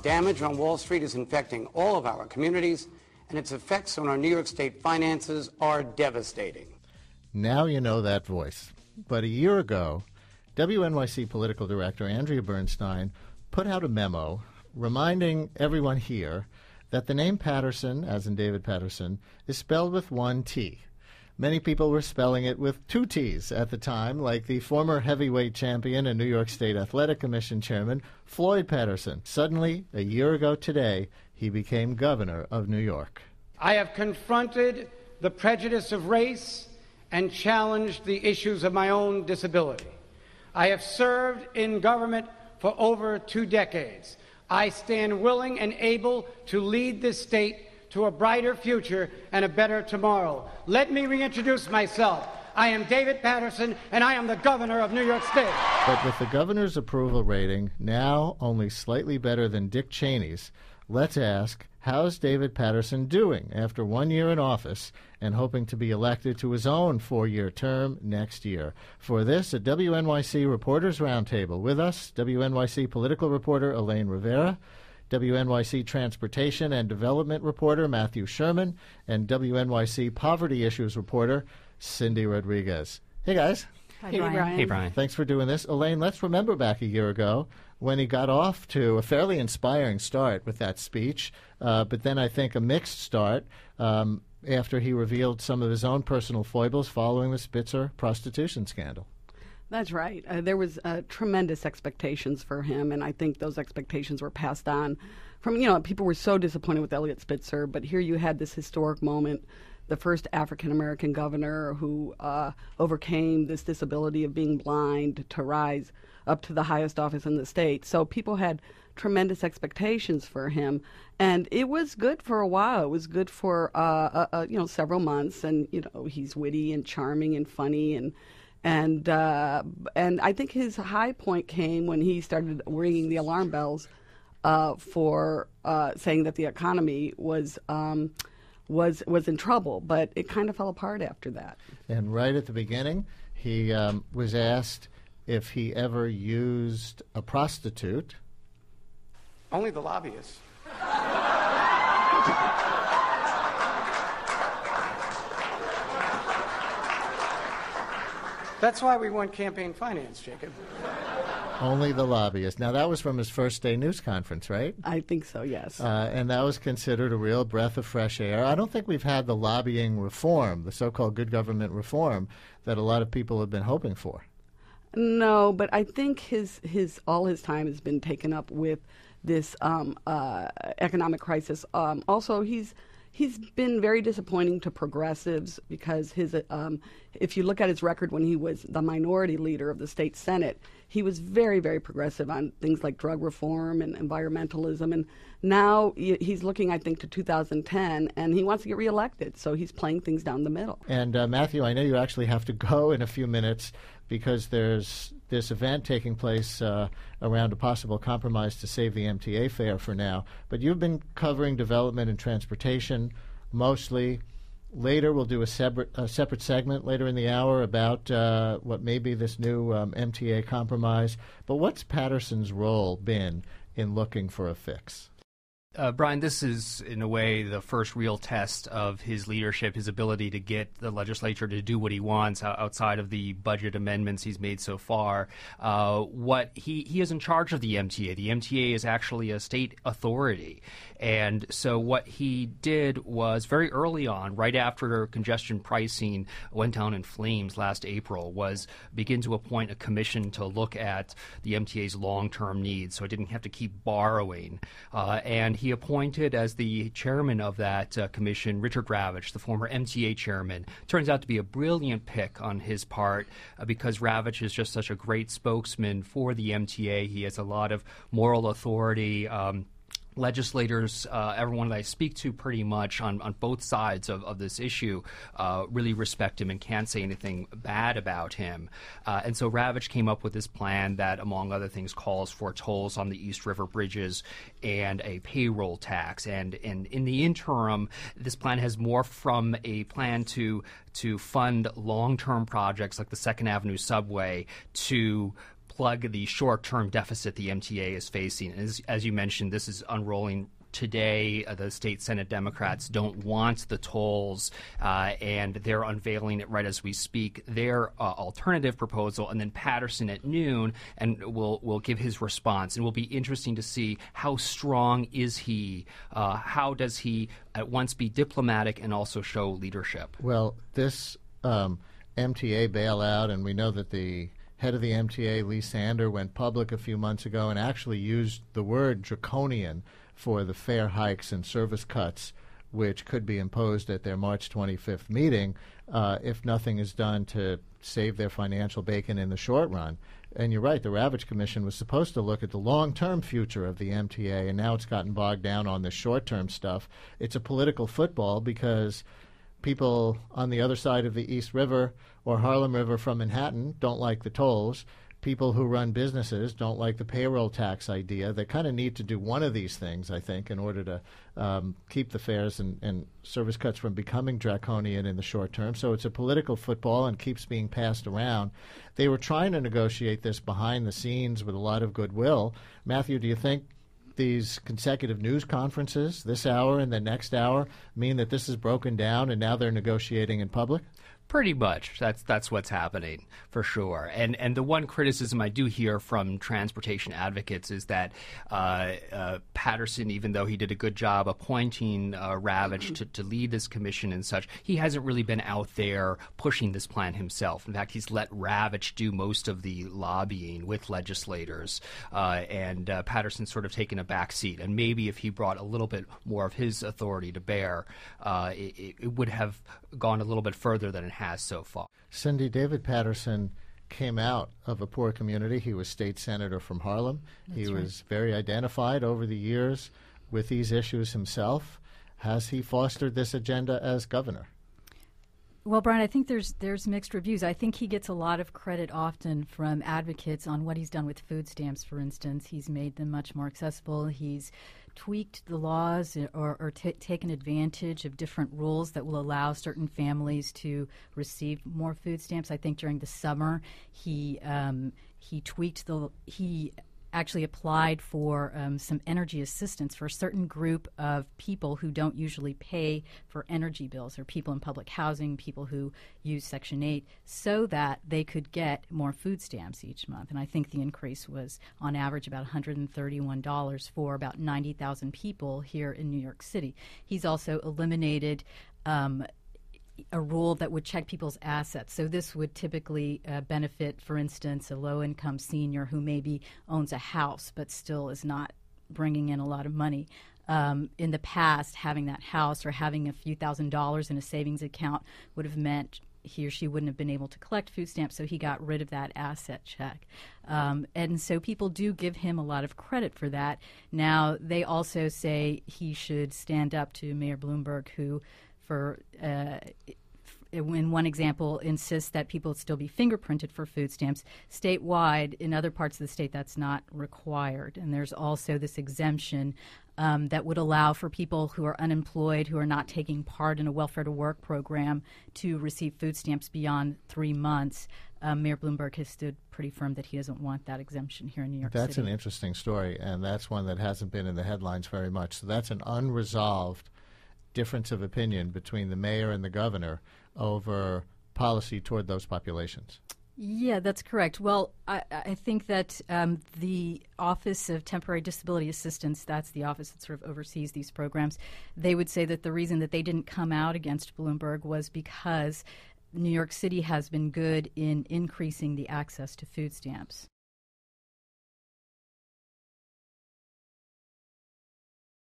damage on Wall Street is infecting all of our communities, and its effects on our New York State finances are devastating. Now you know that voice. But a year ago, WNYC political director Andrea Bernstein put out a memo reminding everyone here that the name Paterson, as in David Paterson, is spelled with one T. Many people were spelling it with two T's at the time, like the former heavyweight champion and New York State Athletic Commission chairman, Floyd Patterson. Suddenly, a year ago today, he became governor of New York. I have confronted the prejudice of race and challenged the issues of my own disability. I have served in government for over 2 decades. I stand willing and able to lead this state to a brighter future and a better tomorrow. Let me reintroduce myself. I am David Paterson, and I am the governor of New York State. But with the governor's approval rating now only slightly better than Dick Cheney's, let's ask, how's David Paterson doing after 1 year in office and hoping to be elected to his own 4-year term next year? For this, a WNYC Reporters Roundtable. With us, WNYC political reporter Elaine Rivera, WNYC Transportation and Development reporter Matthew Schuerman, and WNYC Poverty Issues reporter Cindy Rodriguez. Hey, guys. Hi, Brian. Hey, Brian. Thanks for doing this. Elaine, let's remember back a year ago when he got off to a fairly inspiring start with that speech, but then I think a mixed start after he revealed some of his own personal foibles following the Spitzer prostitution scandal. That's right. There was tremendous expectations for him, and I think those expectations were passed on from, people were so disappointed with Eliot Spitzer, but here you had this historic moment, the first African-American governor who overcame this disability of being blind to rise up to the highest office in the state. So people had tremendous expectations for him, and it was good for a while. It was good for, several months, and, he's witty and charming and funny, and I think his high point came when he started ringing the alarm bells for saying that the economy was in trouble, but it kind of fell apart after that. And right at the beginning, he was asked if he ever used a prostitute. Only the lobbyists. That's why we want campaign finance, Jacob. Only the lobbyists. Now, that was from his first day news conference, right? I think so, yes. And that was considered a real breath of fresh air. I don't think we've had the lobbying reform, the so-called good government reform, that a lot of people have been hoping for. No, but I think all his time has been taken up with this economic crisis. Also, he's been very disappointing to progressives because if you look at his record when he was the minority leader of the state Senate, he was very, very progressive on things like drug reform and environmentalism. And now he's looking, I think, to 2010, and he wants to get reelected. So he's playing things down the middle. And Matthew, I know you actually have to go in a few minutes because there's this event taking place around a possible compromise to save the MTA fare for now. But you've been covering development and transportation mostly. Later, we'll do a separate segment later in the hour about what may be this new MTA compromise. But what's Patterson's role been in looking for a fix? Brian, this is, in a way, the first real test of his leadership, his ability to get the legislature to do what he wants outside of the budget amendments he's made so far. He is in charge of the MTA. The MTA is actually a state authority. And so what he did was very early on, right after congestion pricing went down in flames last April, was begin to appoint a commission to look at the MTA's long-term needs so it didn't have to keep borrowing. And he appointed as the chairman of that commission Richard Ravitch, the former MTA chairman. Turns out to be a brilliant pick on his part because Ravitch is just such a great spokesman for the MTA. He has a lot of moral authority. Legislators, everyone that I speak to pretty much on both sides of this issue really respect him and can't say anything bad about him. And so Ravitch came up with this plan that, among other things, calls for tolls on the East River bridges and a payroll tax. And in the interim, this plan has morphed from a plan to fund long-term projects like the Second Avenue subway to plug the short-term deficit the MTA is facing. As you mentioned, this is unrolling today. The state Senate Democrats don't want the tolls, and they're unveiling it right as we speak, their alternative proposal, and then Paterson at noon and will give his response. And will be interesting to see how strong is he, how does he at once be diplomatic and also show leadership. Well, this MTA bailout, and we know that the head of the MTA, Lee Sander, went public a few months ago and actually used the word draconian for the fare hikes and service cuts which could be imposed at their March 25th meeting if nothing is done to save their financial bacon in the short run. And you're right, the Ravitch Commission was supposed to look at the long-term future of the MTA, and now it's gotten bogged down on the short-term stuff. It's a political football because people on the other side of the East River or Harlem River from Manhattan don't like the tolls. People who run businesses don't like the payroll tax idea. They kind of need to do one of these things, I think, in order to keep the fares and service cuts from becoming draconian in the short term. So it's a political football and keeps being passed around. They were trying to negotiate this behind the scenes with a lot of goodwill. Matthew, do you think these consecutive news conferences, this hour and the next hour, mean that this is broken down and now they're negotiating in public? Pretty much. That's what's happening, for sure. And the one criticism I do hear from transportation advocates is that Paterson, even though he did a good job appointing Ravitch to lead this commission and such, he hasn't really been out there pushing this plan himself. In fact, he's let Ravitch do most of the lobbying with legislators, and Paterson's sort of taken a back seat. And maybe if he brought a little bit more of his authority to bear, it would have gone a little bit further than it has so far. Cindy, David Paterson came out of a poor community. He was state senator from Harlem. He was very identified over the years with these issues himself. Has he fostered this agenda as governor? Well, Brian, I think there's mixed reviews. I think he gets a lot of credit often from advocates on what he's done with food stamps, for instance. He's made them much more accessible. He's tweaked the laws or taken advantage of different rules that will allow certain families to receive more food stamps. I think during the summer he actually applied for some energy assistance for a certain group of people who don't usually pay for energy bills, or people in public housing, people who use Section 8, so that they could get more food stamps each month. And I think the increase was on average about $131 for about 90,000 people here in New York City. He's also eliminated a rule that would check people's assets. So this would typically benefit, for instance, a low-income senior who maybe owns a house but still is not bringing in a lot of money. In the past, having that house or having a few $1,000s in a savings account would have meant he or she wouldn't have been able to collect food stamps, so he got rid of that asset check. And so people do give him a lot of credit for that. Now, they also say he should stand up to Mayor Bloomberg, who in one example, insists that people still be fingerprinted for food stamps. Statewide, in other parts of the state, that's not required. And there's also this exemption that would allow for people who are unemployed, who are not taking part in a welfare to work program, to receive food stamps beyond 3 months. Mayor Bloomberg has stood pretty firm that he doesn't want that exemption here in New York City. That's an interesting story, and that's one that hasn't been in the headlines very much. So that's an unresolved difference of opinion between the mayor and the governor over policy toward those populations. Yeah, that's correct. Well, I think that the Office of Temporary Disability Assistance, that's the office that sort of oversees these programs, they would say that the reason that they didn't come out against Bloomberg was because New York City has been good in increasing the access to food stamps.